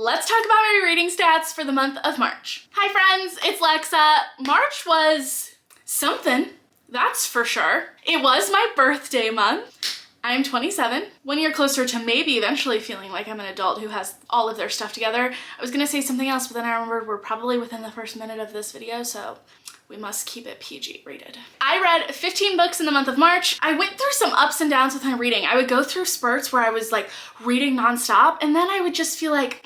let's talk about my reading stats for the month of March. Hi friends, it's Lexa. March was something, that's for sure. It was my birthday month. I'm 27, 1 year closer to maybe eventually feeling like I'm an adult who has all of their stuff together. I was gonna say something else, but then I remembered we're probably within the first minute of this video, so we must keep it PG rated. I read 15 books in the month of March. I went through some ups and downs with my reading. I would go through spurts where I was like reading nonstop, and then I would just feel like,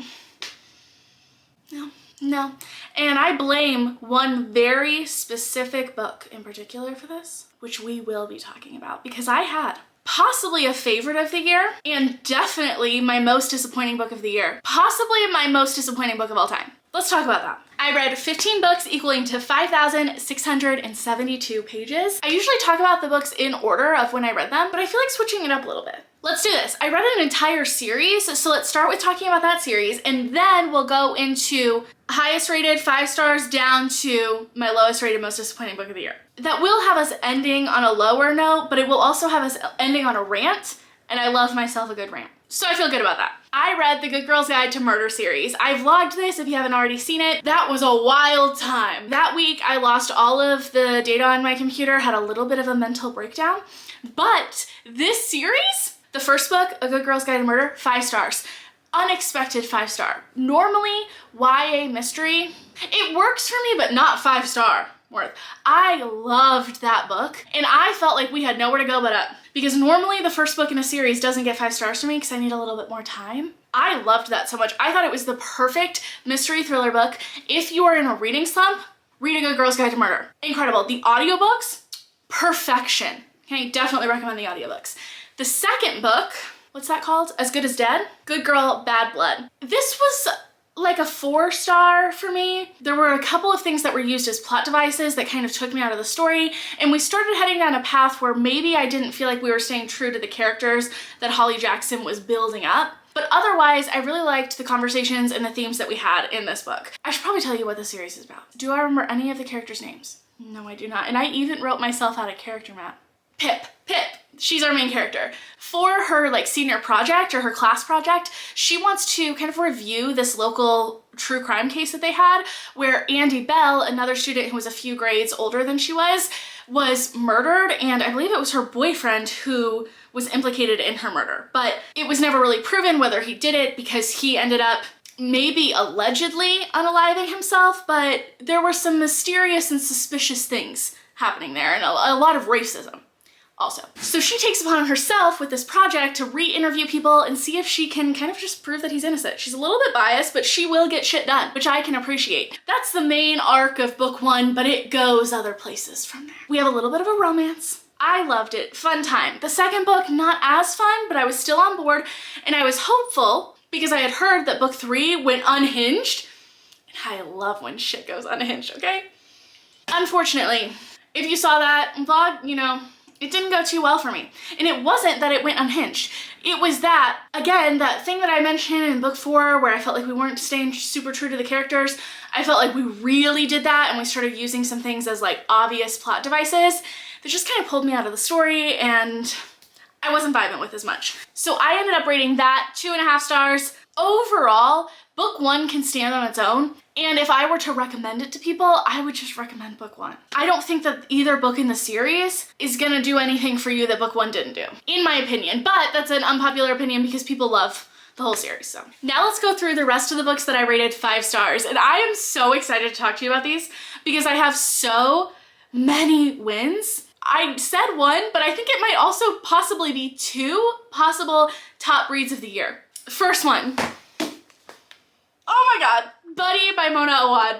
no. And I blame one very specific book in particular for this, which we will be talking about, because I had possibly a favorite of the year and definitely my most disappointing book of the year. Possibly my most disappointing book of all time. Let's talk about that. I read 15 books equaling to 5,672 pages. I usually talk about the books in order of when I read them, but I feel like switching it up a little bit. Let's do this. I read an entire series, so let's start with talking about that series, and then we'll go into highest rated 5 stars down to my lowest rated most disappointing book of the year. That will have us ending on a lower note, but it will also have us ending on a rant, and I love myself a good rant. So I feel good about that. I read the Good Girl's Guide to Murder series. I vlogged this if you haven't already seen it. That was a wild time. That week I lost all of the data on my computer, had a little bit of a mental breakdown, but this series, the first book, A Good Girl's Guide to Murder, 5 stars. Unexpected 5-star. Normally, YA mystery, it works for me, but not 5-star worth. I loved that book, and I felt like we had nowhere to go but up, because normally the first book in a series doesn't get 5 stars for me because I need a little bit more time. I loved that so much. I thought it was the perfect mystery thriller book. If you are in a reading slump, read A Good Girl's Guide to Murder. Incredible. The audiobooks, perfection. Okay, definitely recommend the audiobooks. The second book, what's that called? As Good as Dead? Good Girl, Bad Blood. This was like a 4-star for me. There were a couple of things that were used as plot devices that kind of took me out of the story, and we started heading down a path where maybe I didn't feel like we were staying true to the characters that Holly Jackson was building up. But otherwise, I really liked the conversations and the themes that we had in this book. I should probably tell you what the series is about. Do I remember any of the characters' names? No, I do not. And I even wrote myself out a character map. Pip. She's our main character. For her like senior project or her class project, she wants to kind of review this local true crime case that they had where Andy Bell, another student who was a few grades older than she was murdered, and I believe it was her boyfriend who was implicated in her murder. But it was never really proven whether he did it because he ended up maybe allegedly unaliving himself, but there were some mysterious and suspicious things happening there and a lot of racism. Also. So she takes upon herself with this project to re-interview people and see if she can kind of just prove that he's innocent. She's a little bit biased, but she will get shit done, which I can appreciate. That's the main arc of book 1, but it goes other places from there. We have a little bit of a romance. I loved it. Fun time. The second book, not as fun, but I was still on board, and I was hopeful because I had heard that book 3 went unhinged, and I love when shit goes unhinged, okay? Unfortunately, if you saw that vlog, you know, it didn't go too well for me. And it wasn't that it went unhinged. It was that, again, that thing that I mentioned in book 4 where I felt like we weren't staying super true to the characters. I felt like we really did that, and we started using some things as like obvious plot devices that just kind of pulled me out of the story, and I wasn't vibing with as much. So I ended up rating that 2.5 stars. Overall, book 1 can stand on its own, and if I were to recommend it to people, I would just recommend book 1. I don't think that either book in the series is gonna do anything for you that book 1 didn't do, in my opinion, but that's an unpopular opinion because people love the whole series. So now let's go through the rest of the books that I rated 5 stars, and I am so excited to talk to you about these because I have so many wins. I said 1, but I think it might also possibly be 2 possible top reads of the year. First one. Oh my god. Buddy by Mona Awad.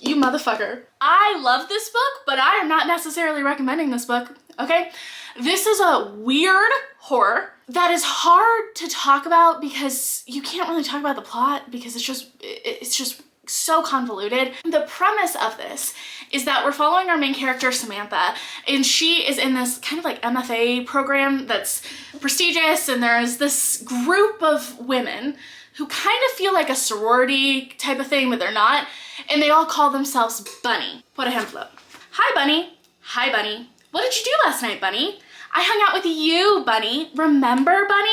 You motherfucker. I love this book, but I am not necessarily recommending this book, okay? This is a weird horror that is hard to talk about because you can't really talk about the plot because it's just so convoluted. The premise of this is that we're following our main character, Samantha, and she is in this kind of like MFA program that's prestigious, and there's this group of women who kind of feel like a sorority type of thing, but they're not, and they all call themselves Bunny. Por ejemplo. Hi, Bunny. Hi, Bunny. What did you do last night, Bunny? I hung out with you, Bunny. Remember, Bunny?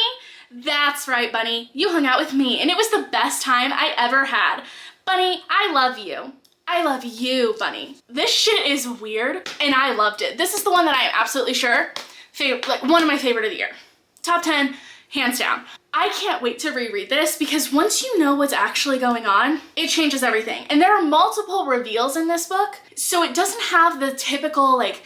That's right, Bunny. You hung out with me and it was the best time I ever had. Bunny, I love you. I love you, Bunny. This shit is weird and I loved it. This is the one that I am absolutely sure, like one of my favorite of the year. Top 10, hands down. I can't wait to reread this because once you know what's actually going on, it changes everything. And there are multiple reveals in this book, so it doesn't have the typical like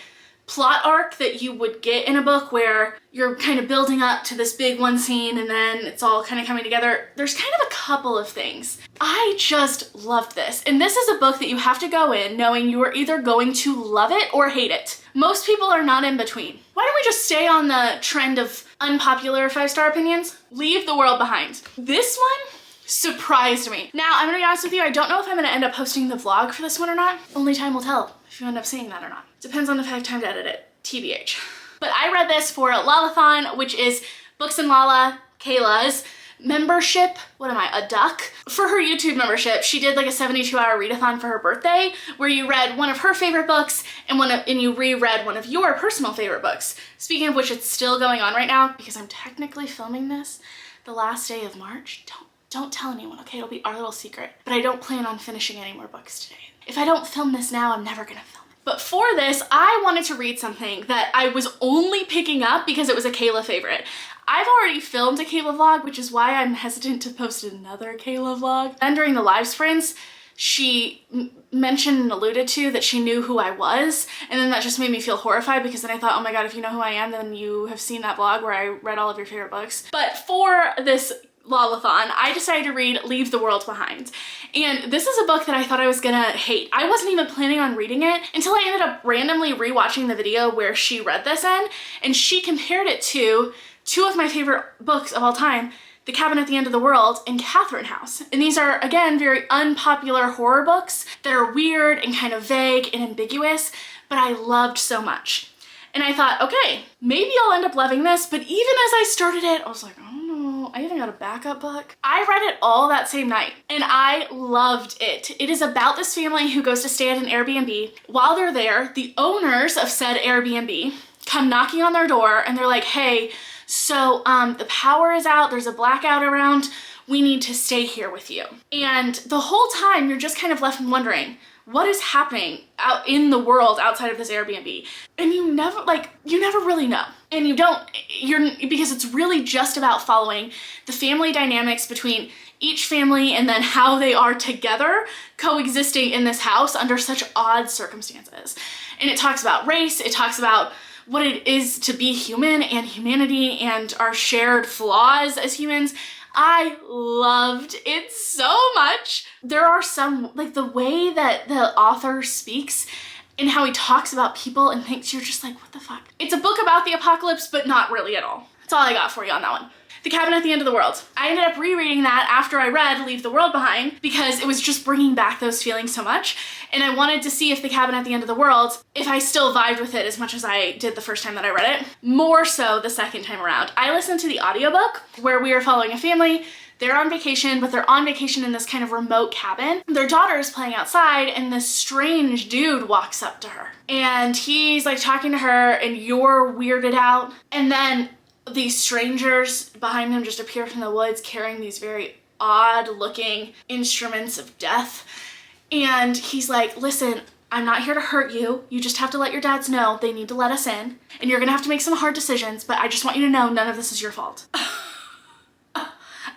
plot arc that you would get in a book where you're kind of building up to this big one scene and then it's all kind of coming together. There's kind of a couple of things. I just loved this. And this is a book that you have to go in knowing you are either going to love it or hate it. Most people are not in between. Why don't we just stay on the trend of unpopular 5-star opinions? Leave the World Behind. This one surprised me. Now, I'm gonna be honest with you, I don't know if I'm gonna end up posting the vlog for this one or not. Only time will tell if you end up seeing that or not. Depends on if I have time to edit it, TBH. But I read this for Lalathon, which is Books and Lala, Kayla's membership. What am I, a duck? For her YouTube membership, she did like a 72-hour readathon for her birthday where you read one of her favorite books and you reread one of your personal favorite books. Speaking of which, it's still going on right now because I'm technically filming this the last day of March. Don't tell anyone, okay? It'll be our little secret. But I don't plan on finishing any more books today. If I don't film this now, I'm never gonna film it. But for this, I wanted to read something that I was only picking up because it was a Kayla favorite. I've already filmed a Kayla vlog, which is why I'm hesitant to post another Kayla vlog. Then during the live sprints, she mentioned and alluded to that she knew who I was, and then that just made me feel horrified because then I thought, oh my god, if you know who I am, then you have seen that vlog where I read all of your favorite books. But for this Lalathon, I decided to read Leave the World Behind. And this is a book that I thought I was gonna hate. I wasn't even planning on reading it until I ended up randomly rewatching the video where she read this in, and she compared it to two of my favorite books of all time, The Cabin at the End of the World and Catherine House. And these are, again, very unpopular horror books that are weird and kind of vague and ambiguous, but I loved so much. And I thought, okay, maybe I'll end up loving this, but even as I started it, I was like, oh no, I even got a backup book. I read it all that same night, and I loved it. It is about this family who goes to stay at an Airbnb. While they're there, the owners of said Airbnb come knocking on their door, and they're like, hey, so the power is out, there's a blackout around, we need to stay here with you. And the whole time, you're just kind of left wondering, what is happening out in the world outside of this Airbnb? And you never really know. And because it's really just about following the family dynamics between each family and then how they are together coexisting in this house under such odd circumstances. And it talks about race, it talks about what it is to be human and humanity and our shared flaws as humans. I loved it so much. There are some, like the way that the author speaks and how he talks about people and things, you're just like, what the fuck? It's a book about the apocalypse, but not really at all. That's all I got for you on that one. The Cabin at the End of the World. I ended up rereading that after I read Leave the World Behind because it was just bringing back those feelings so much. And I wanted to see if The Cabin at the End of the World, if I still vibed with it as much as I did the first time that I read it. More so the second time around. I listened to the audiobook where we are following a family. They're on vacation, but they're on vacation in this kind of remote cabin. Their daughter is playing outside and this strange dude walks up to her. And he's like talking to her and you're weirded out. And then these strangers behind him just appear from the woods carrying these very odd looking instruments of death. And he's like, listen, I'm not here to hurt you. You just have to let your dads know they need to let us in. And you're gonna have to make some hard decisions, but I just want you to know none of this is your fault.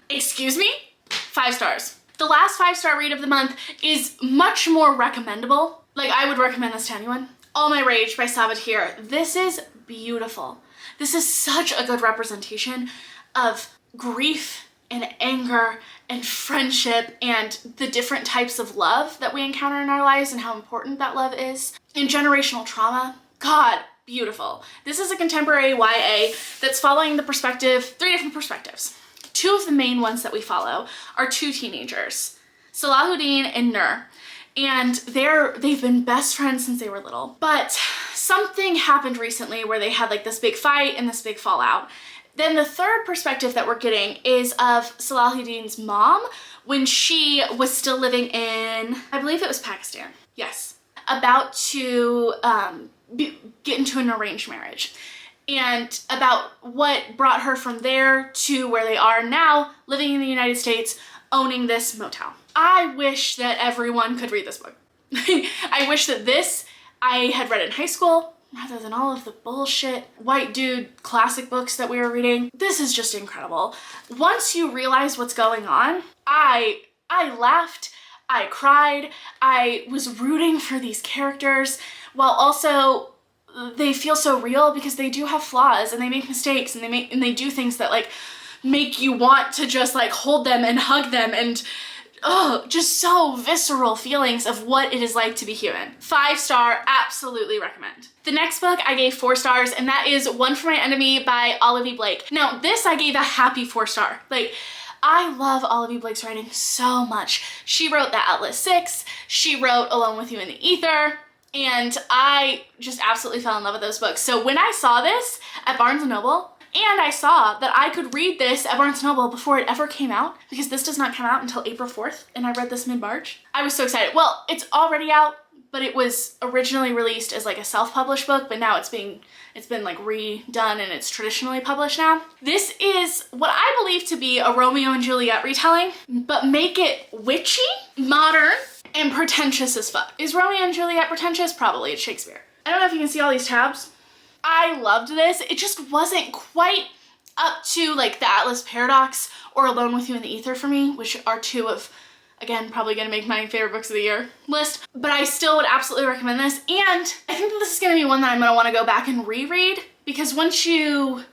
Excuse me? 5 stars. The last 5-star read of the month is much more recommendable. Like, I would recommend this to anyone. All My Rage by Sabatir. This is beautiful. This is such a good representation of grief and anger and friendship and the different types of love that we encounter in our lives and how important that love is. And generational trauma. God, beautiful. This is a contemporary YA that's following the perspective, 3 different perspectives. 2 of the main ones that we follow are 2 teenagers, Salahuddin and Nur. And they've been best friends since they were little. But something happened recently where they had like this big fight and this big fallout. Then the 3rd perspective that we're getting is of Salahuddin's mom when she was still living in, I believe it was Pakistan. Yes. About to get into an arranged marriage. and about what brought her from there to where they are now, living in the United States, owning this motel. I wish that everyone could read this book. I wish that I had read in high school, rather than all of the bullshit white dude classic books that we were reading. This is just incredible. Once you realize what's going on, I laughed, I cried, I was rooting for these characters, while also they feel so real because they do have flaws and they make mistakes and they do things that like make you want to just like hold them and hug them, and just so visceral feelings of what it is like to be human. 5-star, absolutely recommend. The next book I gave 4 stars, and that is One for My Enemy by Olivia Blake. Now this I gave a happy 4-star. Like, I love Olivia Blake's writing so much. She wrote The Atlas Six, she wrote Alone with You in the Ether, and I just absolutely fell in love with those books. So when I saw this at Barnes & Noble, and I saw that I could read this at Barnes & Noble before it ever came out, because this does not come out until April 4th, and I read this mid-March, I was so excited. Well, it's already out, but it was originally released as like a self-published book, but now it's been like redone and it's traditionally published now. This is what I believe to be a Romeo and Juliet retelling, but make it witchy, modern, and pretentious as fuck. Is Romeo and Juliet pretentious? Probably. It's Shakespeare. I don't know if you can see all these tabs. I loved this. It just wasn't quite up to like The Atlas Paradox or Alone with You in the Ether for me, which are two of, again, probably gonna make my favorite books of the year list, but I still would absolutely recommend this. And I think that this is gonna be one that I'm gonna wanna go back and reread, because once you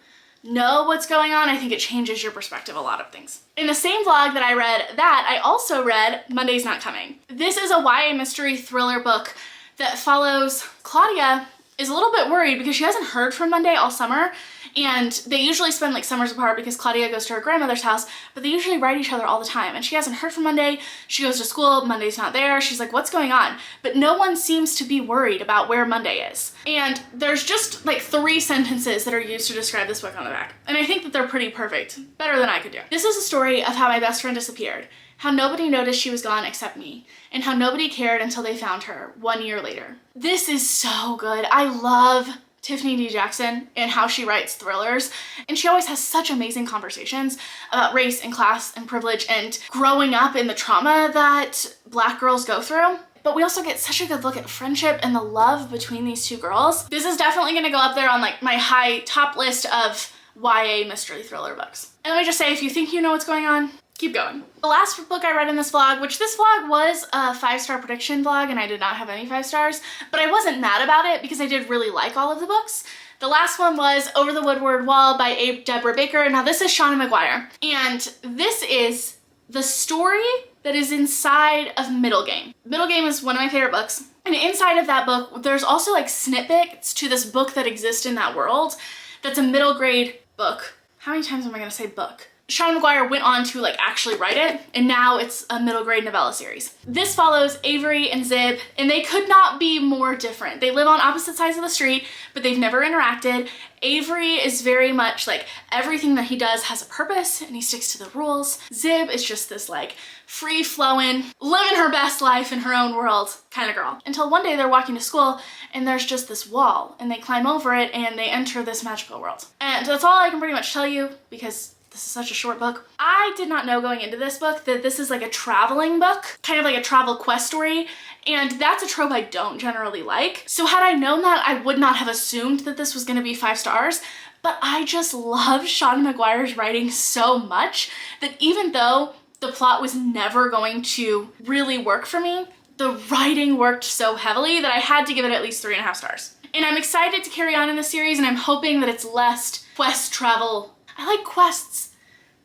know what's going on, I think it changes your perspective of a lot of things. In the same vlog that I read that, I also read Monday's Not Coming. This is a YA mystery thriller book that follows Claudia is a little bit worried because she hasn't heard from Monday all summer, and they usually spend like summers apart because Claudia goes to her grandmother's house, but they usually write each other all the time, and she hasn't heard from Monday. She goes to school, Monday's not there, she's like, what's going on? But no one seems to be worried about where Monday is. And there's just like 3 sentences that are used to describe this book on the back, and I think that they're pretty perfect, better than I could do. This is a story of how my best friend disappeared, how nobody noticed she was gone except me, and how nobody cared until they found her 1 year later. This is so good. I love Tiffany D. Jackson and how she writes thrillers, and she always has such amazing conversations about race and class and privilege and growing up in the trauma that Black girls go through. But we also get such a good look at friendship and the love between these 2 girls. This is definitely gonna go up there on like my high top list of YA mystery thriller books. And let me just say, if you think you know what's going on, keep going. The last book I read in this vlog, which this vlog was a 5-star prediction vlog and I did not have any 5 stars, but I wasn't mad about it because I did really like all of the books. The last one was Over the Woodward Wall by Deborah Baker. Now this is Shauna Maguire, and this is the story that is inside of Middle Game. Middle Game is one of my favorite books, and inside of that book there's also like snippets to this book that exists in that world that's a middle grade book. How many times am I gonna say book? Shauna Maguire went on to like actually write it, and now it's a middle grade novella series. This follows Avery and Zib, and they could not be more different. They live on opposite sides of the street, but they've never interacted. Avery is very much like everything that he does has a purpose and he sticks to the rules. Zib is just this like free-flowing, living her best life in her own world kind of girl. Until one day they're walking to school and there's just this wall, and they climb over it and they enter this magical world. And that's all I can pretty much tell you because this is such a short book. I did not know going into this book that this is like a traveling book, kind of like a travel quest story, and that's a trope I don't generally like. So had I known that, I would not have assumed that this was gonna be 5 stars, but I just love Shauna Maguire's writing so much that even though the plot was never going to really work for me, the writing worked so heavily that I had to give it at least 3.5 stars. And I'm excited to carry on in the series, and I'm hoping that it's less quest travel. I like quests,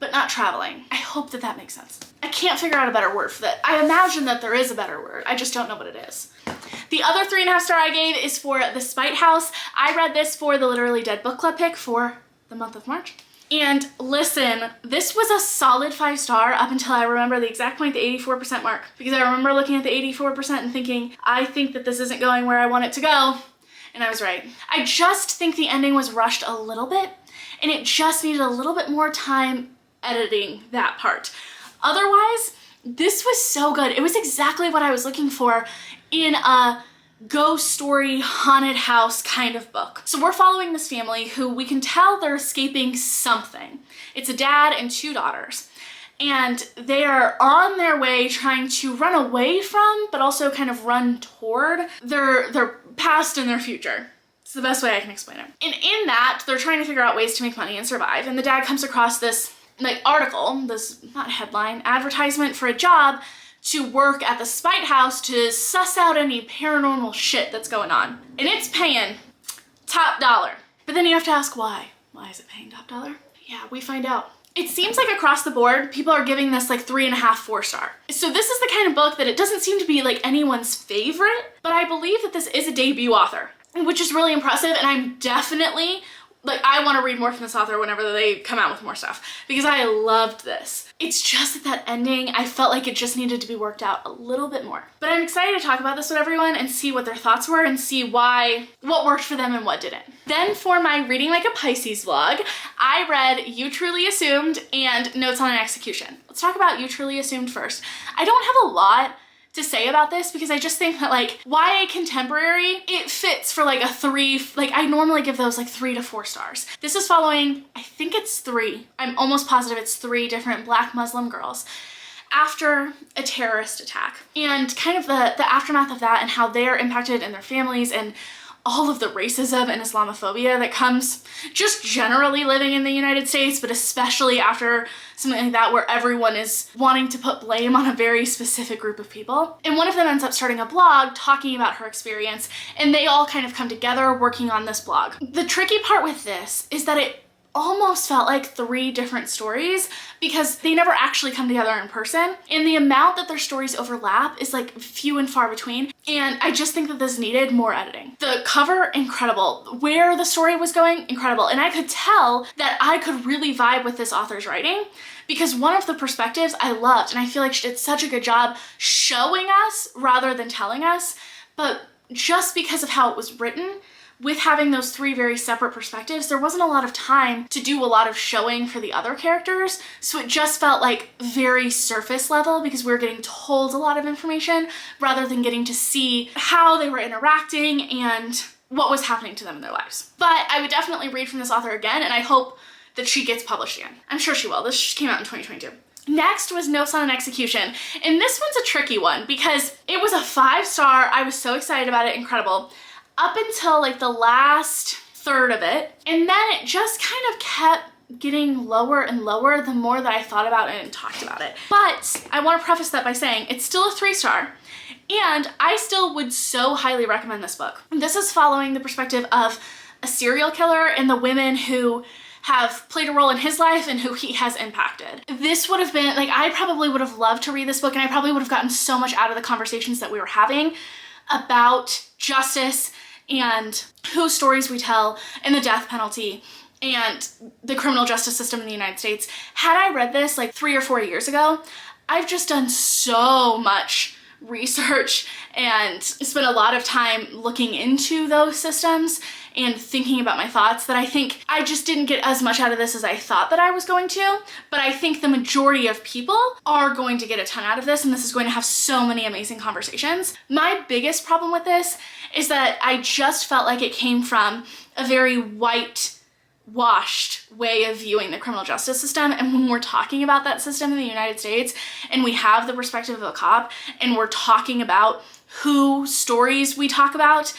but not traveling. I hope that that makes sense. I can't figure out a better word for that. I imagine that there is a better word. I just don't know what it is. The other 3.5 star I gave is for The Spite House. I read this for the Literally Dead Book Club pick for the month of March. And listen, this was a solid 5 star up until I remember the exact point, the 84% mark. Because I remember looking at the 84% and thinking, I think that this isn't going where I want it to go. And I was right. I just think the ending was rushed a little bit, and it just needed a little bit more time editing that part. Otherwise, this was so good. It was exactly what I was looking for in a ghost story, haunted house kind of book. So we're following this family who we can tell they're escaping something. It's a dad and 2 daughters. And they are on their way trying to run away from, but also kind of run toward their past and their future. It's the best way I can explain it. And in that, they're trying to figure out ways to make money and survive. And the dad comes across this like article, this not headline, advertisement for a job to work at the Spite House to suss out any paranormal shit that's going on. And it's paying top dollar. But then you have to ask why. Why is it paying top dollar? Yeah, we find out. It seems like across the board, people are giving this like 3.5, 4 star. So this is the kind of book that it doesn't seem to be like anyone's favorite, but I believe that this is a debut author, which is really impressive. And I'm definitely like, I want to read more from this author whenever they come out with more stuff because I loved this. It's just that ending, I felt like it just needed to be worked out a little bit more. But I'm excited to talk about this with everyone and see what their thoughts were and see what worked for them and what didn't. Then for my Reading Like a Pisces vlog, I read You Truly Assumed and Notes on an Execution. Let's talk about You Truly Assumed first. I don't have a lot to say about this because I just think that like YA contemporary, it fits for like a 3, like I normally give those like 3 to 4 stars. This is following, I think it's 3, I'm almost positive it's 3 different Black Muslim girls after a terrorist attack and kind of the aftermath of that and how they're impacted in their families and all of the racism and Islamophobia that comes just generally living in the United States, but especially after something like that where everyone is wanting to put blame on a very specific group of people. And one of them ends up starting a blog talking about her experience, and they all kind of come together working on this blog. The tricky part with this is that it almost felt like 3 different stories because they never actually come together in person, and the amount that their stories overlap is like few and far between, and I just think that this needed more editing. The cover, incredible. Where the story was going, incredible. And I could tell that I could really vibe with this author's writing because one of the perspectives I loved, and I feel like she did such a good job showing us rather than telling us, but just because of how it was written, with having those 3 very separate perspectives, there wasn't a lot of time to do a lot of showing for the other characters. So it just felt like very surface level because we were getting told a lot of information rather than getting to see how they were interacting and what was happening to them in their lives. But I would definitely read from this author again, and I hope that she gets published again. I'm sure she will. This came out in 2022. Next was Notes on an Execution. And this one's a tricky one because it was a 5 star. I was so excited about it, incredible. Up until like the last third of it. And then it just kind of kept getting lower and lower the more that I thought about it and talked about it. But I want to preface that by saying it's still a 3 star. And I still would so highly recommend this book. This is following the perspective of a serial killer and the women who have played a role in his life and who he has impacted. This would have been, like, I probably would have loved to read this book, and I probably would have gotten so much out of the conversations that we were having about justice and whose stories we tell and the death penalty and the criminal justice system in the United States. Had I read this like 3 or 4 years ago, I've just done so much research and spent a lot of time looking into those systems and thinking about my thoughts that I think I just didn't get as much out of this as I thought that I was going to. But I think the majority of people are going to get a ton out of this, and this is going to have so many amazing conversations. My biggest problem with this is that I just felt like it came from a very whitewashed way of viewing the criminal justice system. And when we're talking about that system in the United States and we have the perspective of a cop and we're talking about who stories we talk about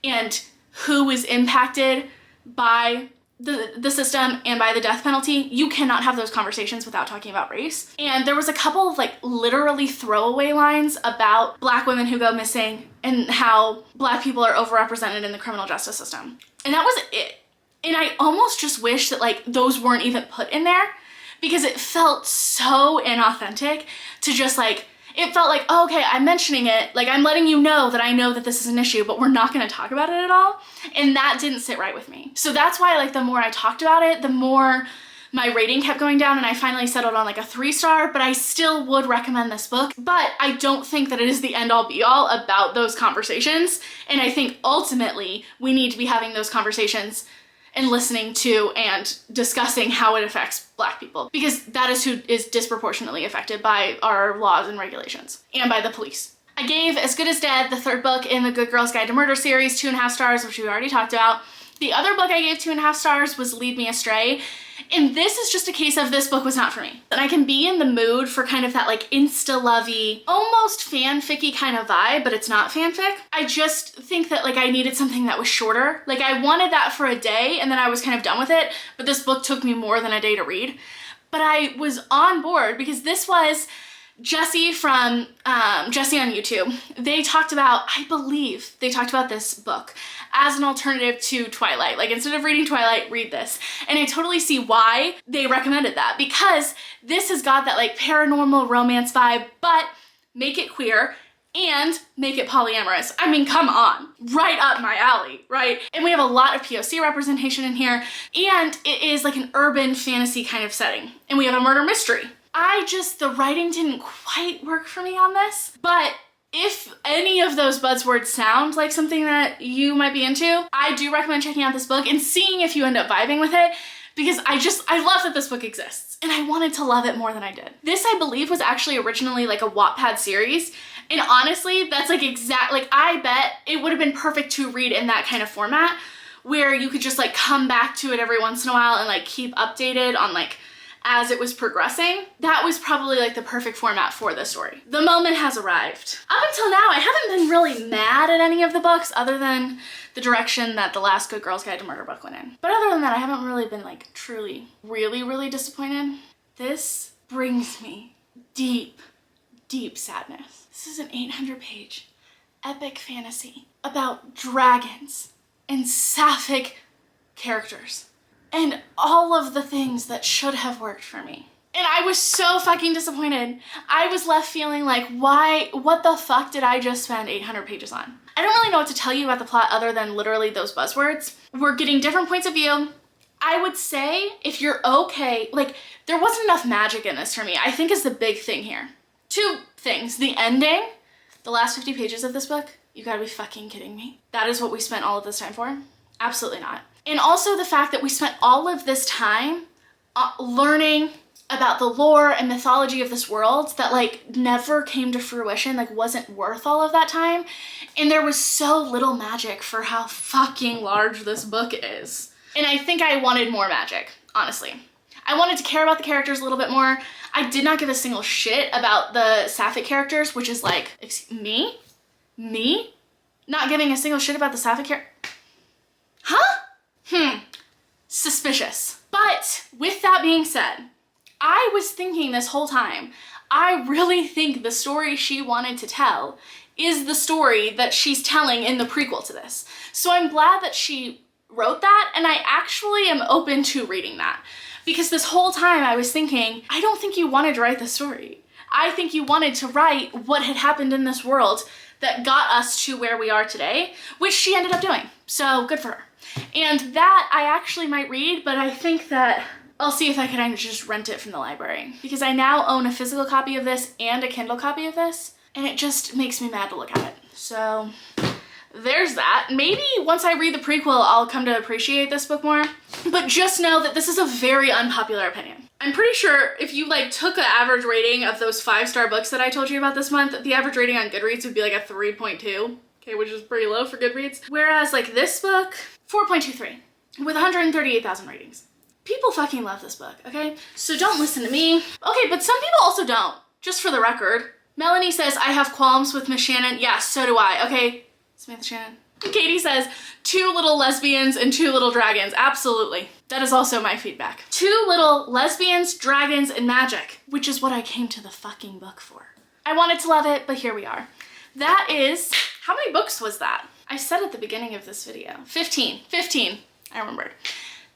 and who is impacted by the system and by the death penalty, you cannot have those conversations without talking about race. And there was a couple of like literally throwaway lines about Black women who go missing and how Black people are overrepresented in the criminal justice system. And that was it. And I almost just wish that like those weren't even put in there because it felt so inauthentic to just like, it felt like, oh, okay, I'm mentioning it, like I'm letting you know that I know that this is an issue, but we're not gonna talk about it at all. And that didn't sit right with me. So that's why like the more I talked about it, the more my rating kept going down, and I finally settled on like a 3 star, but I still would recommend this book. But I don't think that it is the end all be all about those conversations. And I think ultimately we need to be having those conversations and listening to and discussing how it affects Black people, because that is who is disproportionately affected by our laws and regulations and by the police. I gave As Good as Dead, the third book in the Good Girls Guide to Murder series, 2.5 stars, which we already talked about. The other book I gave 2.5 stars was Lead Me Astray. And this is just a case of this book was not for me. And I can be in the mood for kind of that like insta-lovey, almost fanficky kind of vibe, but it's not fanfic. I just think that like I needed something that was shorter. Like I wanted that for a day and then I was kind of done with it, but this book took me more than a day to read. But I was on board because this was Jessie from Jessie on YouTube. They talked about, I believe they talked about this book as an alternative to Twilight. Like instead of reading Twilight, read this. And I totally see why they recommended that, because this has got that like paranormal romance vibe, but make it queer and make it polyamorous. I mean, come on, right up my alley, right? And we have a lot of POC representation in here, and it is like an urban fantasy kind of setting. And we have a murder mystery. The writing didn't quite work for me on this, but if any of those buzzwords sound like something that you might be into, I do recommend checking out this book and seeing if you end up vibing with it, because I love that this book exists and I wanted to love it more than I did. This, I believe, was actually originally like a Wattpad series. And honestly, that's like I bet it would have been perfect to read in that kind of format where you could just like come back to it every once in a while and like keep updated on like as it was progressing. That was probably like the perfect format for this story. The moment has arrived. Up until now, I haven't been really mad at any of the books other than the direction that the last Good Girls Guide to Murder book went in. But other than that, I haven't really been like truly, really disappointed. This brings me deep, deep sadness. This is an 800-page epic fantasy about dragons and sapphic characters and all of the things that should have worked for me. And I was so fucking disappointed. I was left feeling like, what the fuck did I just spend 800 pages on? I don't really know what to tell you about the plot other than literally those buzzwords. We're getting different points of view. I would say if you're okay, like there wasn't enough magic in this for me, I think is the big thing here. Two things, the ending, the last 50 pages of this book, you gotta be fucking kidding me. That is what we spent all of this time for? Absolutely not. And also the fact that we spent all of this time learning about the lore and mythology of this world that like never came to fruition, like wasn't worth all of that time. And there was so little magic for how fucking large this book is. And I think I wanted more magic, honestly. I wanted to care about the characters a little bit more. I did not give a single shit about the sapphic characters, which is like, me? Not giving a single shit about the sapphic character? Huh? Suspicious. But with that being said, I was thinking this whole time, I really think the story she wanted to tell is the story that she's telling in the prequel to this. So I'm glad that she wrote that, and I actually am open to reading that. Because this whole time I was thinking, I don't think you wanted to write the story. I think you wanted to write what had happened in this world that got us to where we are today, which she ended up doing. So good for her. And that I actually might read, but I think that I'll see if I can just rent it from the library, because I now own a physical copy of this and a Kindle copy of this, and it just makes me mad to look at it. So there's that. Maybe once I read the prequel, I'll come to appreciate this book more, but just know that this is a very unpopular opinion. I'm pretty sure if you like took the average rating of those 5-star books that I told you about this month, the average rating on Goodreads would be like a 3.2, okay, which is pretty low for Goodreads. Whereas like this book, 4.23 with 138,000 ratings. People fucking love this book, okay? So don't listen to me. Okay, but some people also don't, just for the record. Melanie says, I have qualms with Miss Shannon. Yeah, so do I, okay? Samantha Shannon. Katie says, 2 little lesbians and 2 little dragons. Absolutely. That is also my feedback. 2 little lesbians, dragons, and magic, which is what I came to the fucking book for. I wanted to love it, but here we are. That is, how many books was that? I said at the beginning of this video, 15, I remembered.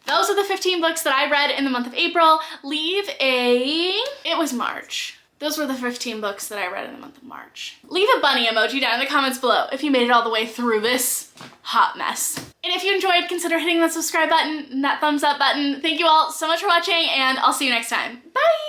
Those are the 15 books that I read in the month of April. It was March. Those were the 15 books that I read in the month of March. Leave a bunny emoji down in the comments below if you made it all the way through this hot mess. And if you enjoyed, consider hitting that subscribe button and that thumbs up button. Thank you all so much for watching, and I'll see you next time. Bye!